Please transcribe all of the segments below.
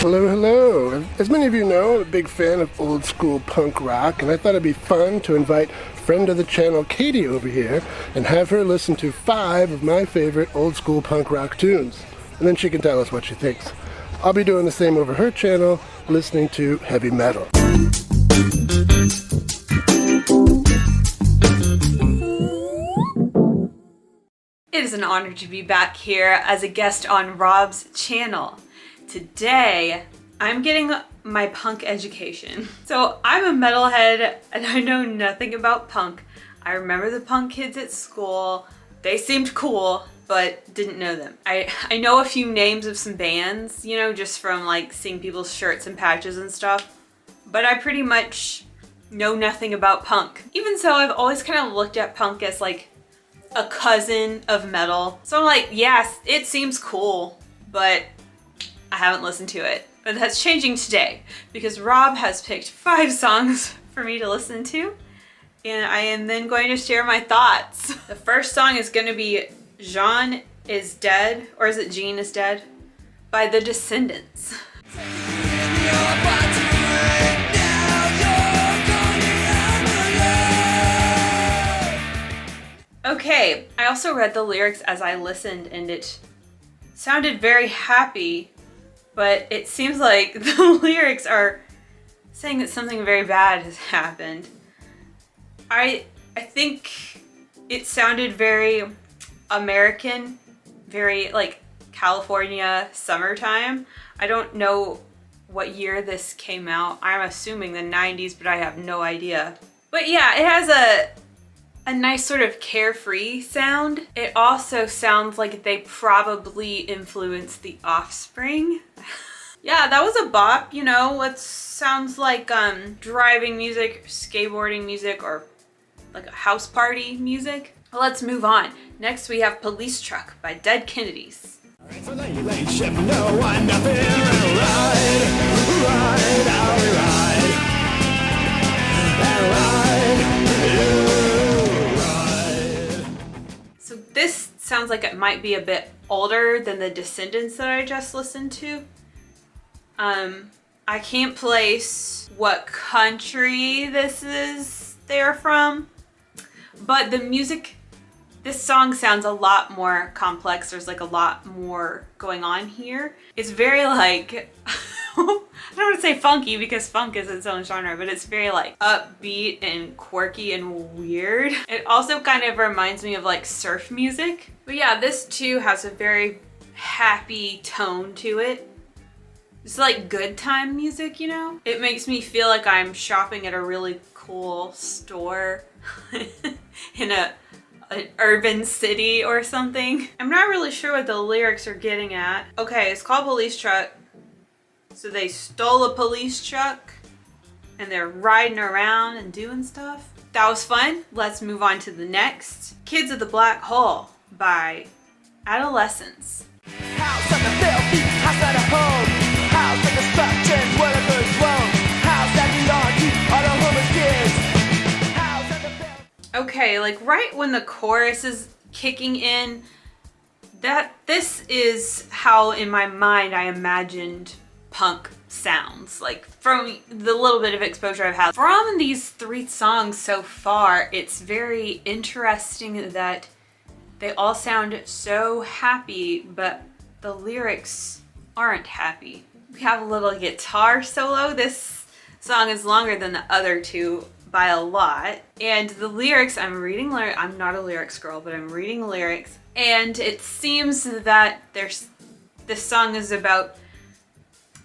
Hello, hello. As many of you know, I'm a big fan of old school punk rock, and I thought it'd be fun to invite friend of the channel Katie over here and have her listen to 5 of my favorite old school punk rock tunes. And then she can tell us what she thinks. I'll be doing the same over her channel, listening to heavy metal. It is an honor to be back here as a guest on Rob's channel. Today, I'm getting my punk education. So I'm a metalhead and I know nothing about punk. I remember the punk kids at school. They seemed cool, but didn't know them. I know a few names of some bands, you know, just from like seeing people's shirts and patches and stuff. But I pretty much know nothing about punk. Even so, I've always kind of looked at punk as like a cousin of metal. So I'm like, yes, it seems cool, but I haven't listened to it. But that's changing today because Rob has picked 5 songs for me to listen to, and I am then going to share my thoughts. The first song is going to be Jean is Dead, or is it Jean is Dead? By The Descendants. Okay, I also read the lyrics as I listened and it sounded very happy, but it seems like the lyrics are saying that something very bad has happened. I think it sounded very American, very like California summertime. I don't know what year this came out. I'm assuming the 90s, but I have no idea. But yeah, it has a nice sort of carefree sound. It also sounds like they probably influenced The Offspring. Yeah, that was a bop, you know, what sounds like driving music, skateboarding music, or like a house party music. Well, let's move on. Next we have Police Truck by Dead Kennedys. So this sounds like it might be a bit older than The Descendants that I just listened to. I can't place what country they're from, but the music, this song sounds a lot more complex. There's like a lot more going on here. It's very like, I don't want to say funky because funk is its own genre, but it's very like upbeat and quirky and weird. It also kind of reminds me of like surf music. But yeah, this too has a very happy tone to it. It's like good time music, you know? It makes me feel like I'm shopping at a really cool store in an urban city or something. I'm not really sure what the lyrics are getting at. Okay, it's called Police Truck. So they stole a police truck and they're riding around and doing stuff. That was fun. Let's move on to the next. Kids of the Black Hole by Adolescents. House on the filthy, house at a home. House at the structures, whatever's wrong. House at the argue, all the homeless kids. House at the okay, like right when the chorus is kicking in, this is how in my mind I imagined punk sounds, like from the little bit of exposure I've had. From these 3 songs so far, it's very interesting that they all sound so happy, but the lyrics aren't happy. We have a little guitar solo. This song is longer than the other 2 by a lot. And the lyrics, I'm not a lyrics girl, but I'm reading lyrics. And it seems that this song is about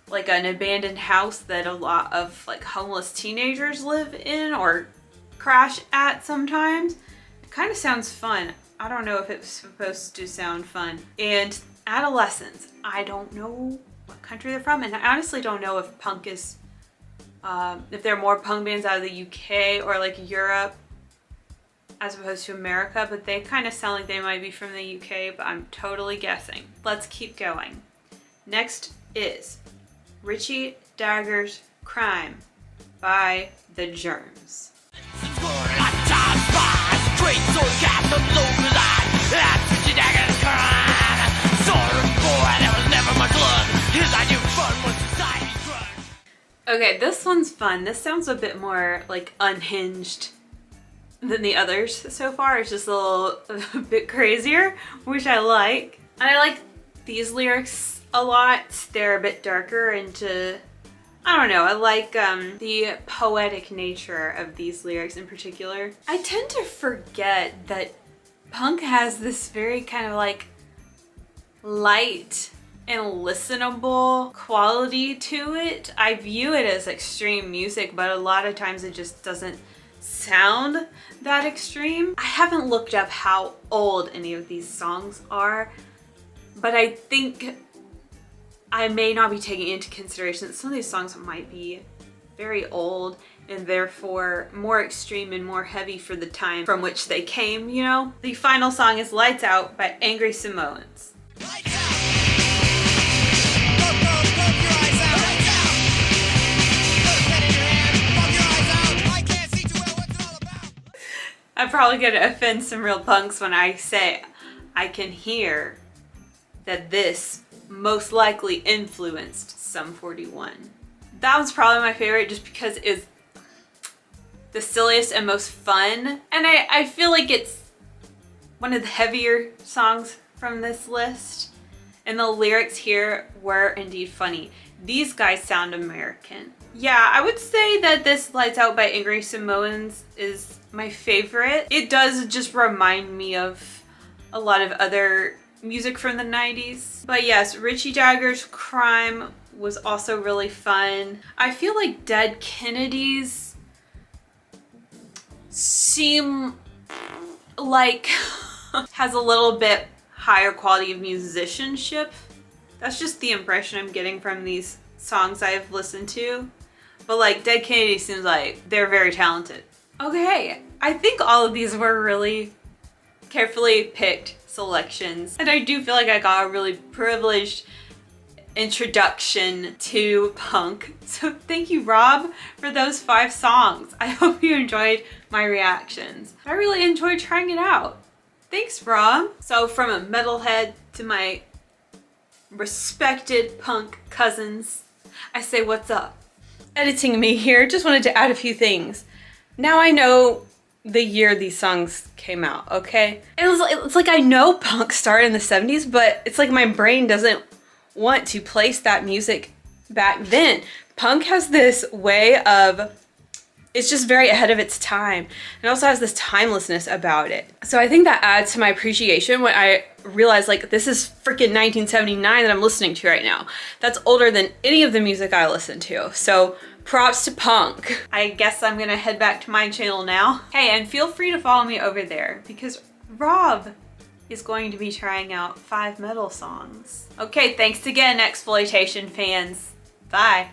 like an abandoned house that a lot of like homeless teenagers live in or crash at sometimes. It kind of sounds fun. I don't know if it's supposed to sound fun. And Adolescents, I don't know what country they're from, and I honestly don't know if punk is, if there are more punk bands out of the UK or like Europe as opposed to America, but they kind of sound like they might be from the UK, but I'm totally guessing. Let's keep going. Next is Richie Dagger's Crime by the Germs. some soldiers I'd switch your daggers crime. Sorry, boy, there was never much love. His idea of fun was society's drug. Okay, this one's fun. This sounds a bit more like unhinged than the others so far. It's just a bit crazier, which I like. And I like these lyrics a lot. They're a bit darker and I don't know, I like the poetic nature of these lyrics in particular. I tend to forget that punk has this very kind of like light and listenable quality to it. I view it as extreme music, but a lot of times it just doesn't sound that extreme. I haven't looked up how old any of these songs are, but I think I may not be taking into consideration that some of these songs might be very old and therefore more extreme and more heavy for the time from which they came, you know? The final song is Lights Out by Angry Samoans. Lights out. Poke your eyes out. Lights out. Put a pen in your hand. Poke your eyes out. I can't see too well what's it all about. I'm probably gonna offend some real punks when I say I can hear that this most likely influenced Sum 41. That was probably my favorite just because it's the silliest and most fun. And I feel like it's one of the heavier songs from this list. And the lyrics here were indeed funny. These guys sound American. Yeah, I would say that this Lights Out by Angry Samoans is my favorite. It does just remind me of a lot of other music from the 90s. But yes, Richie Dagger's Crime was also really fun. I feel like Dead Kennedys seem like has a little bit higher quality of musicianship. That's just the impression I'm getting from these songs I've listened to. But like Dead Kennedys seems like they're very talented. Okay, I think all of these were really carefully picked selections. And I do feel like I got a really privileged introduction to punk. So thank you, Rob, for those 5 songs. I hope you enjoyed my reactions. I really enjoyed trying it out. Thanks, Rob. So from a metalhead to my respected punk cousins, I say what's up. Editing me here, just wanted to add a few things. Now I know the year these songs came out, okay? It's like I know punk started in the 70s, but it's like my brain doesn't want to place that music back then. Punk has this way of, it's just very ahead of its time. It also has this timelessness about it. So I think that adds to my appreciation when I realize like this is freaking 1979 that I'm listening to right now. That's older than any of the music I listen to. So props to punk. I guess I'm gonna head back to my channel now. Hey, and feel free to follow me over there because Rob is going to be trying out 5 metal songs. Okay, thanks again, Exploitation fans. Bye.